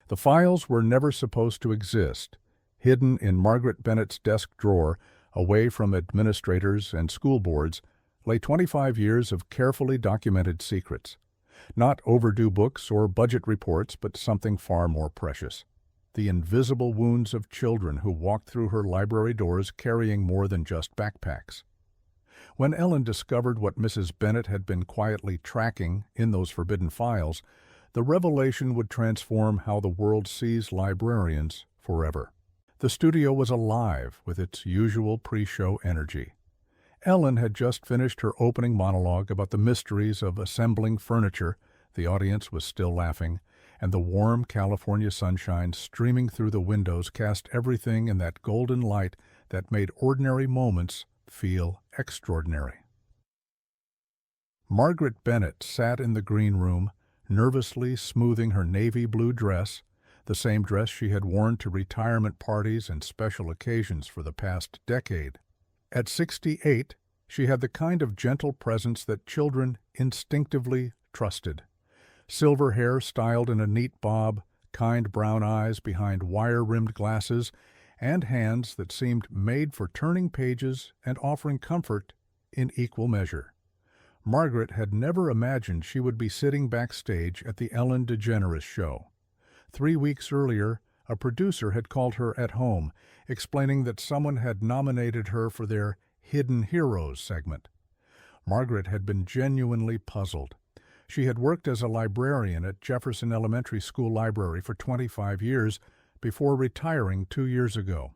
The files were never supposed to exist. Hidden in Margaret Bennett's desk drawer, away from administrators and school boards, lay 25 years of carefully documented secrets. Not overdue books or budget reports, but something far more precious. The invisible wounds of children who walked through her library doors carrying more than just backpacks. When Ellen discovered what Mrs. Bennett had been quietly tracking in those forbidden files, the revelation would transform how the world sees librarians forever. The studio was alive with its usual pre-show energy. Ellen had just finished her opening monologue about the mysteries of assembling furniture. The audience was still laughing, and the warm California sunshine streaming through the windows cast everything in that golden light that made ordinary moments feel extraordinary. Margaret Bennett sat in the green room, nervously smoothing her navy blue dress, the same dress she had worn to retirement parties and special occasions for the past decade. At 68, she had the kind of gentle presence that children instinctively trusted. Silver hair styled in a neat bob, kind brown eyes behind wire-rimmed glasses, and hands that seemed made for turning pages and offering comfort in equal measure. Margaret had never imagined she would be sitting backstage at the Ellen DeGeneres show. 3 weeks earlier, a producer had called her at home, explaining that someone had nominated her for their Hidden Heroes segment. Margaret had been genuinely puzzled. She had worked as a librarian at Jefferson Elementary School Library for 25 years before retiring 2 years ago.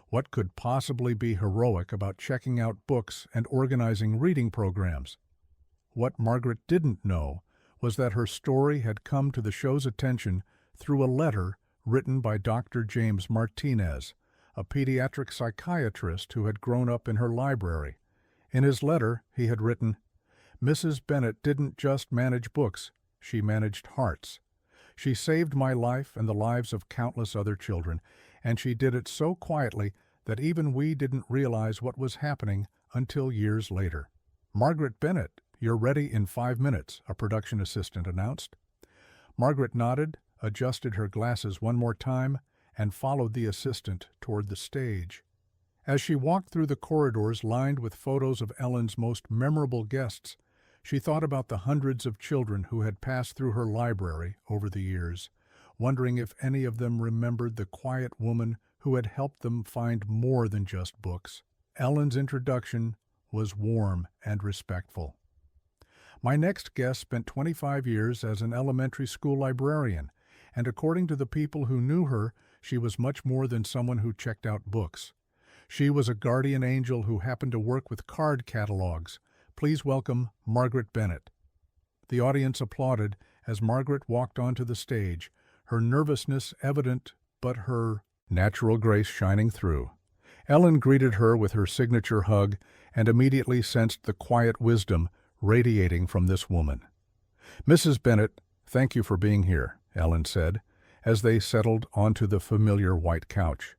What could possibly be heroic about checking out books and organizing reading programs? What Margaret didn't know was that her story had come to the show's attention through a letter written by Dr. James Martinez, a pediatric psychiatrist who had grown up in her library. In his letter, he had written, "Mrs. Bennett didn't just manage books, she managed hearts. She saved my life and the lives of countless other children, and she did it so quietly that even we didn't realize what was happening until years later." "Margaret Bennett, you're ready in 5 minutes," a production assistant announced. Margaret nodded, adjusted her glasses one more time, and followed the assistant toward the stage. As she walked through the corridors lined with photos of Ellen's most memorable guests, she thought about the hundreds of children who had passed through her library over the years, wondering if any of them remembered the quiet woman who had helped them find more than just books. Ellen's introduction was warm and respectful. "My next guest spent 25 years as an elementary school librarian, and according to the people who knew her, she was much more than someone who checked out books. She was a guardian angel who happened to work with card catalogs. Please welcome Margaret Bennett." The audience applauded as Margaret walked onto the stage, her nervousness evident but her natural grace shining through. Ellen greeted her with her signature hug and immediately sensed the quiet wisdom radiating from this woman. "Mrs. Bennett, thank you for being here," Ellen said, as they settled onto the familiar white couch.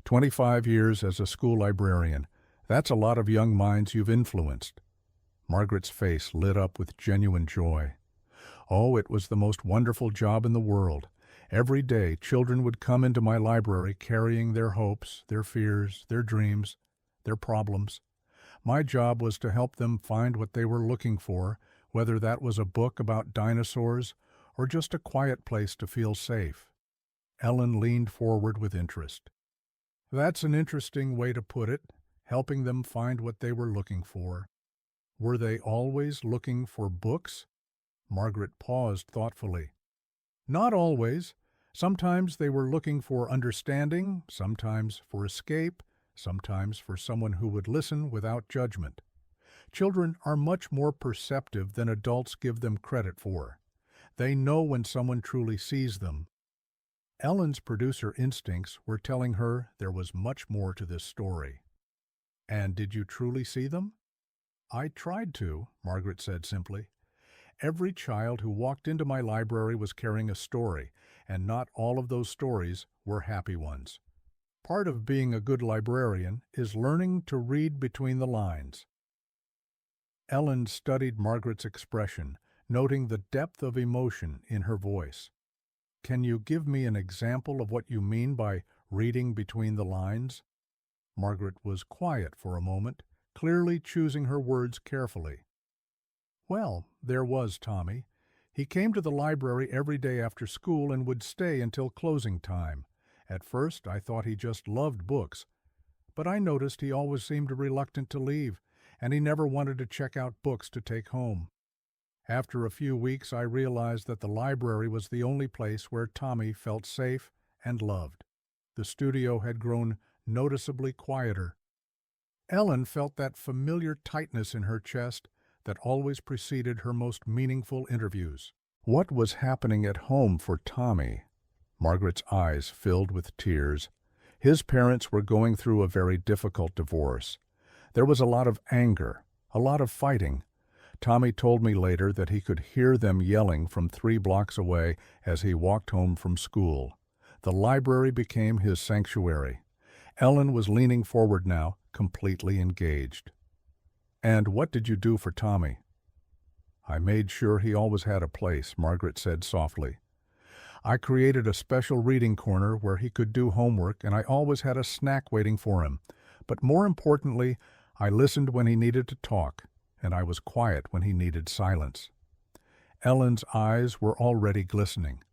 25 years as a school librarian. That's a lot of young minds you've influenced." Margaret's face lit up with genuine joy. "Oh, it was the most wonderful job in the world. Every day, children would come into my library carrying their hopes, their fears, their dreams, their problems. My job was to help them find what they were looking for, whether that was a book about dinosaurs or just a quiet place to feel safe." Ellen leaned forward with interest. "That's an interesting way to put it, helping them find what they were looking for. Were they always looking for books?" Margaret paused thoughtfully. "Not always. Sometimes they were looking for understanding, sometimes for escape, sometimes for someone who would listen without judgment. Children are much more perceptive than adults give them credit for. They know when someone truly sees them." Ellen's producer instincts were telling her there was much more to this story. "And did you truly see them?" "I tried to," Margaret said simply. "Every child who walked into my library was carrying a story, and not all of those stories were happy ones. Part of being a good librarian is learning to read between the lines." Ellen studied Margaret's expression, noting the depth of emotion in her voice. Can you give me an example of what you mean by reading between the lines? Margaret was quiet for a moment, clearly choosing her words carefully. Well, there was Tommy. He came to the library every day after school and would stay until closing time. At first, I thought he just loved books, but I noticed he always seemed reluctant to leave, and he never wanted to check out books to take home. After a few weeks, I realized that the library was the only place where Tommy felt safe and loved. The studio had grown noticeably quieter. Ellen felt that familiar tightness in her chest that always preceded her most meaningful interviews. What was happening at home for Tommy? Margaret's eyes filled with tears. His parents were going through a very difficult divorce. There was a lot of anger, a lot of fighting. Tommy told me later that he could hear them yelling from 3 blocks away as he walked home from school. The library became his sanctuary. Ellen was leaning forward now, completely engaged. "And what did you do for Tommy?" "I made sure he always had a place," Margaret said softly. "I created a special reading corner where he could do homework, and I always had a snack waiting for him. But more importantly, I listened when he needed to talk, and I was quiet when he needed silence." Ellen's eyes were already glistening.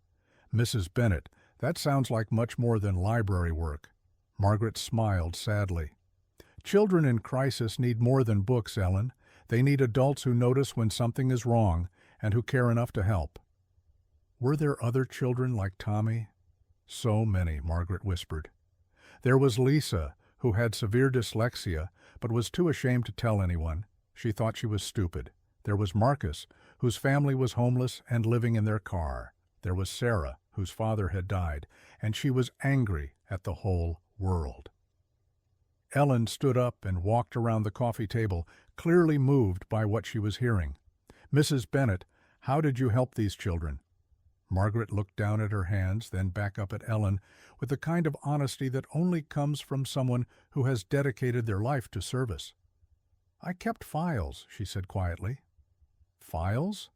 "Mrs. Bennett, that sounds like much more than library work." Margaret smiled sadly. "Children in crisis need more than books, Ellen. They need adults who notice when something is wrong and who care enough to help." "Were there other children like Tommy?" "So many," Margaret whispered. "There was Lisa, who had severe dyslexia, but was too ashamed to tell anyone. She thought she was stupid. There was Marcus, whose family was homeless and living in their car. There was Sarah, whose father had died, and she was angry at the whole world." Ellen stood up and walked around the coffee table, clearly moved by what she was hearing. "Mrs. Bennett, how did you help these children?" Margaret looked down at her hands, then back up at Ellen, with the kind of honesty that only comes from someone who has dedicated their life to service. "I kept files," she said quietly. "Files?"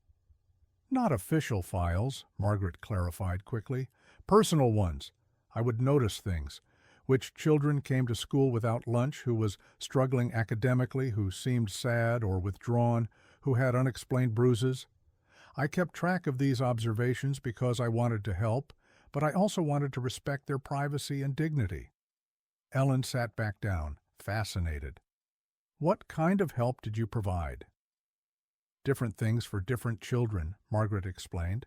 "Not official files," Margaret clarified quickly. "Personal ones. I would notice things. Which children came to school without lunch, who was struggling academically, who seemed sad or withdrawn, who had unexplained bruises. I kept track of these observations because I wanted to help, but I also wanted to respect their privacy and dignity." Ellen sat back down, fascinated. "What kind of help did you provide?" "Different things for different children," Margaret explained.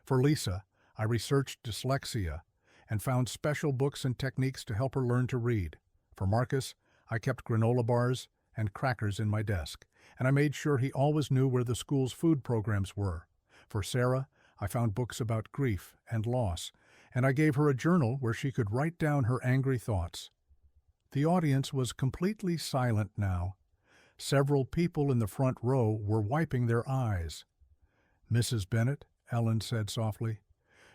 "For Lisa, I researched dyslexia and found special books and techniques to help her learn to read. For Marcus, I kept granola bars and crackers in my desk, and I made sure he always knew where the school's food programs were. For Sarah, I found books about grief and loss, and I gave her a journal where she could write down her angry thoughts." The audience was completely silent now. Several people in the front row were wiping their eyes. "Mrs. Bennett," Ellen said softly,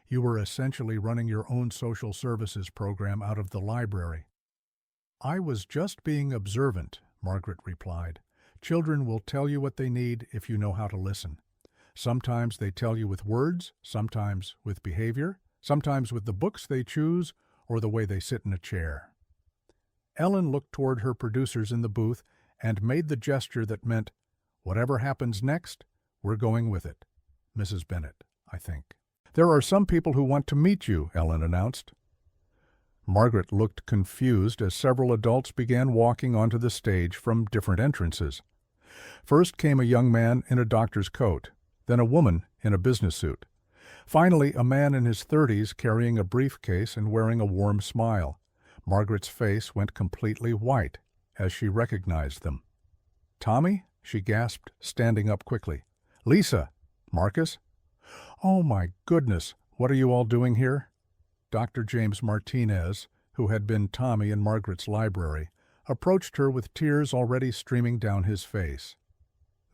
"you were essentially running your own social services program out of the library." "I was just being observant," Margaret replied. "Children will tell you what they need if you know how to listen. Sometimes they tell you with words, sometimes with behavior, sometimes with the books they choose or the way they sit in a chair." Ellen looked toward her producers in the booth and made the gesture that meant, "Whatever happens next, we're going with it. Mrs. Bennett, I think." "There are some people who want to meet you," Ellen announced. Margaret looked confused as several adults began walking onto the stage from different entrances. First came a young man in a doctor's coat, then a woman in a business suit. Finally, a man in his 30s carrying a briefcase and wearing a warm smile. Margaret's face went completely white as she recognized them. "Tommy?" she gasped, standing up quickly. "Lisa! Marcus? Oh my goodness, what are you all doing here?" Dr. James Martinez, who had been Tommy in Margaret's library, approached her with tears already streaming down his face.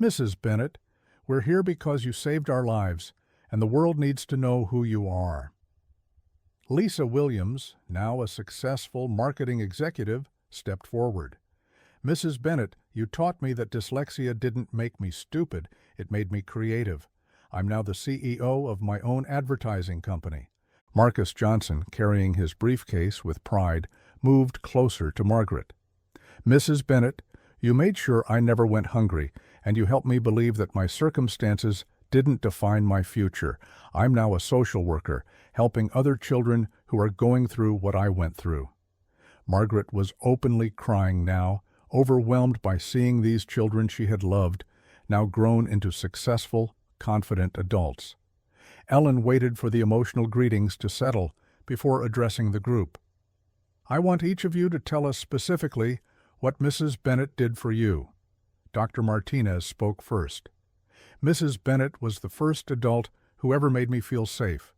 "Mrs. Bennett, we're here because you saved our lives, and the world needs to know who you are." Lisa Williams, now a successful marketing executive, stepped forward. "Mrs. Bennett, you taught me that dyslexia didn't make me stupid, it made me creative. I'm now the CEO of my own advertising company. Marcus Johnson, carrying his briefcase with pride, moved closer to Margaret. "Mrs. Bennett, you made sure I never went hungry, and you helped me believe that my circumstances didn't define my future. I'm now a social worker, helping other children who are going through what I went through." Margaret was openly crying now, overwhelmed by seeing these children she had loved, now grown into successful, confident adults. Ellen waited for the emotional greetings to settle before addressing the group. "I want each of you to tell us specifically what Mrs. Bennett did for you." Dr. Martinez spoke first. "Mrs. Bennett was the first adult who ever made me feel safe.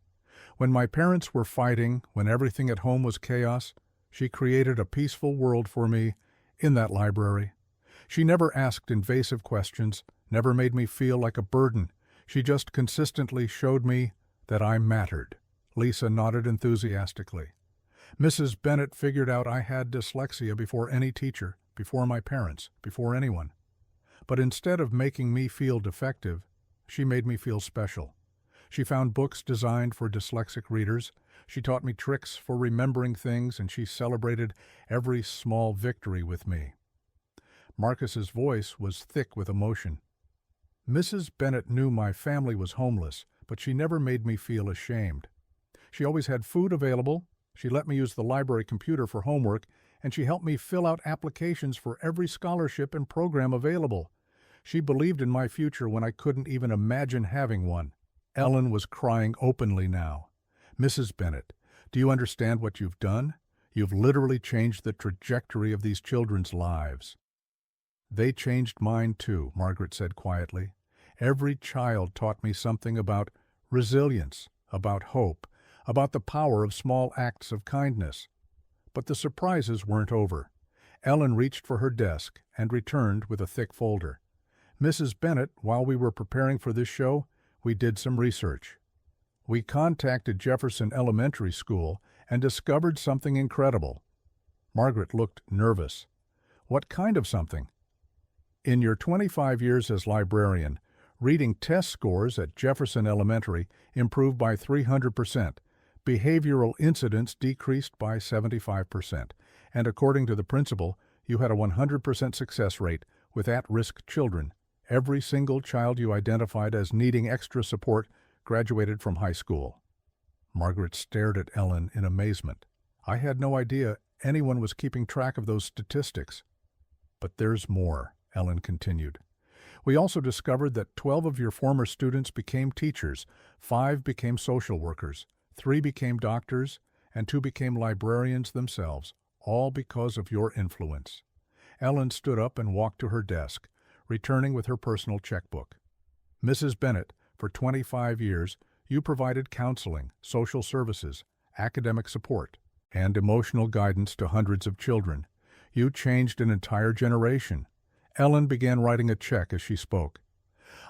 When my parents were fighting, when everything at home was chaos, she created a peaceful world for me in that library. She never asked invasive questions, never made me feel like a burden. She just consistently showed me that I mattered." Lisa nodded enthusiastically. "Mrs. Bennett figured out I had dyslexia before any teacher, before my parents, before anyone. But instead of making me feel defective, she made me feel special. She found books designed for dyslexic readers. She taught me tricks for remembering things, and she celebrated every small victory with me." Marcus's voice was thick with emotion. "Mrs. Bennett knew my family was homeless, but she never made me feel ashamed. She always had food available. She let me use the library computer for homework, and she helped me fill out applications for every scholarship and program available. She believed in my future when I couldn't even imagine having one." Ellen was crying openly now. "Mrs. Bennett, do you understand what you've done? You've literally changed the trajectory of these children's lives." "They changed mine too," Margaret said quietly. "Every child taught me something about resilience, about hope, about the power of small acts of kindness." But the surprises weren't over. Ellen reached for her desk and returned with a thick folder. "Mrs. Bennett, while we were preparing for this show, we did some research. We contacted Jefferson Elementary School and discovered something incredible." Margaret looked nervous. "What kind of something?" "In your 25 years as librarian, reading test scores at Jefferson Elementary improved by 300%, behavioral incidents decreased by 75%, and according to the principal, you had a 100% success rate with at-risk children. Every single child you identified as needing extra support graduated from high school." Margaret stared at Ellen in amazement. "I had no idea anyone was keeping track of those statistics." "But there's more," Ellen continued. "We also discovered that 12 of your former students became teachers, 5 became social workers, 3 became doctors, and 2 became librarians themselves, all because of your influence." Ellen stood up and walked to her desk, returning with her personal checkbook. "Mrs. Bennett, for 25 years, you provided counseling, social services, academic support, and emotional guidance to hundreds of children. You changed an entire generation." Ellen began writing a check as she spoke.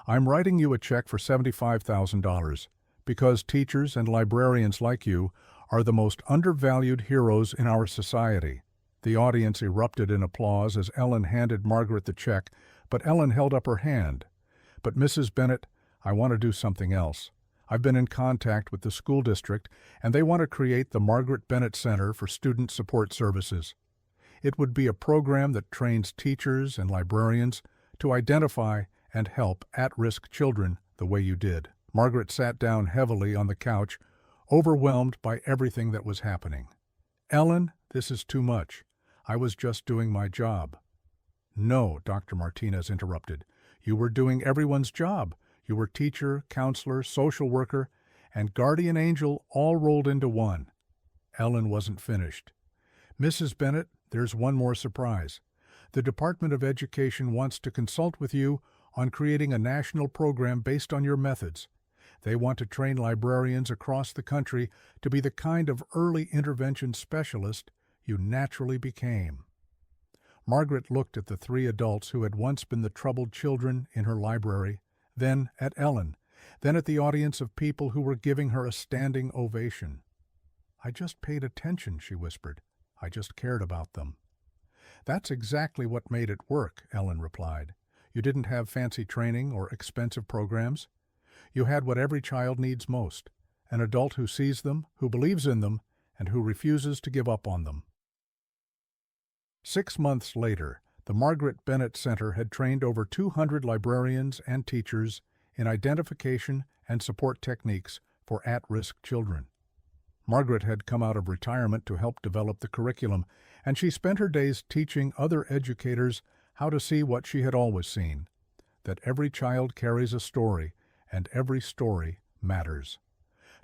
"I'm writing you a check for $75,000 because teachers and librarians like you are the most undervalued heroes in our society." The audience erupted in applause as Ellen handed Margaret the check, but Ellen held up her hand. "But Mrs. Bennett, I want to do something else. I've been in contact with the school district, and they want to create the Margaret Bennett Center for Student Support Services. It would be a program that trains teachers and librarians to identify and help at-risk children the way you did." Margaret sat down heavily on the couch, overwhelmed by everything that was happening. "Ellen, this is too much. I was just doing my job." "No," Dr. Martinez interrupted. "You were doing everyone's job. You were teacher, counselor, social worker, and guardian angel all rolled into one." Ellen wasn't finished. "Mrs. Bennett, there's one more surprise. The Department of Education wants to consult with you on creating a national program based on your methods. They want to train librarians across the country to be the kind of early intervention specialist you naturally became." Margaret looked at the 3 adults who had once been the troubled children in her library, then at Ellen, then at the audience of people who were giving her a standing ovation. "I just paid attention," she whispered. "I just cared about them." "That's exactly what made it work," Ellen replied. "You didn't have fancy training or expensive programs. You had what every child needs most, an adult who sees them, who believes in them, and who refuses to give up on them. 6 months later, the Margaret Bennett Center had trained over 200 librarians and teachers in identification and support techniques for at-risk children. Margaret had come out of retirement to help develop the curriculum, and she spent her days teaching other educators how to see what she had always seen, that every child carries a story, and every story matters.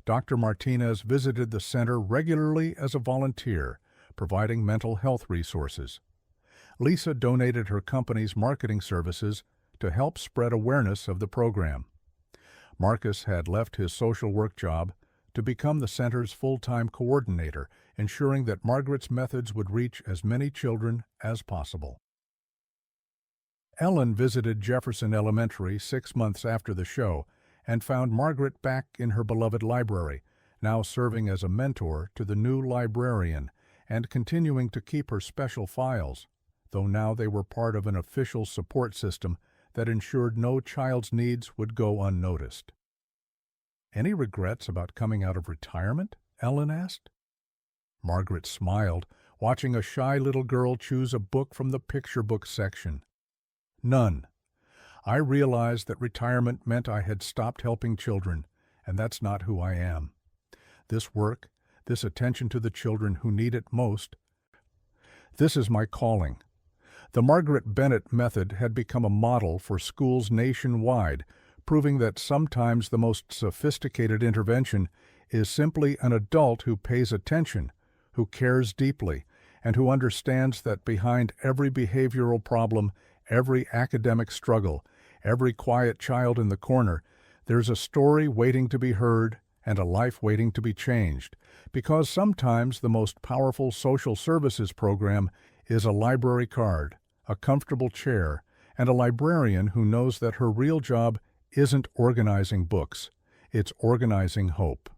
Dr. Martinez visited the center regularly as a volunteer, providing mental health resources. Lisa donated her company's marketing services to help spread awareness of the program. Marcus had left his social work job to become the center's full-time coordinator, ensuring that Margaret's methods would reach as many children as possible. Ellen visited Jefferson Elementary 6 months after the show and found Margaret back in her beloved library, now serving as a mentor to the new librarian and continuing to keep her special files, though now they were part of an official support system that ensured no child's needs would go unnoticed. "Any regrets about coming out of retirement?" Ellen asked. Margaret smiled, watching a shy little girl choose a book from the picture book section. "None. I realized that retirement meant I had stopped helping children, and that's not who I am. This work, this attention to the children who need it most, this is my calling." The Margaret Bennett method had become a model for schools nationwide, proving that sometimes the most sophisticated intervention is simply an adult who pays attention, who cares deeply, and who understands that behind every behavioral problem, every academic struggle, every quiet child in the corner, there's a story waiting to be heard and a life waiting to be changed, because sometimes the most powerful social services program is a library card, a comfortable chair, and a librarian who knows that her real job isn't organizing books, it's organizing hope.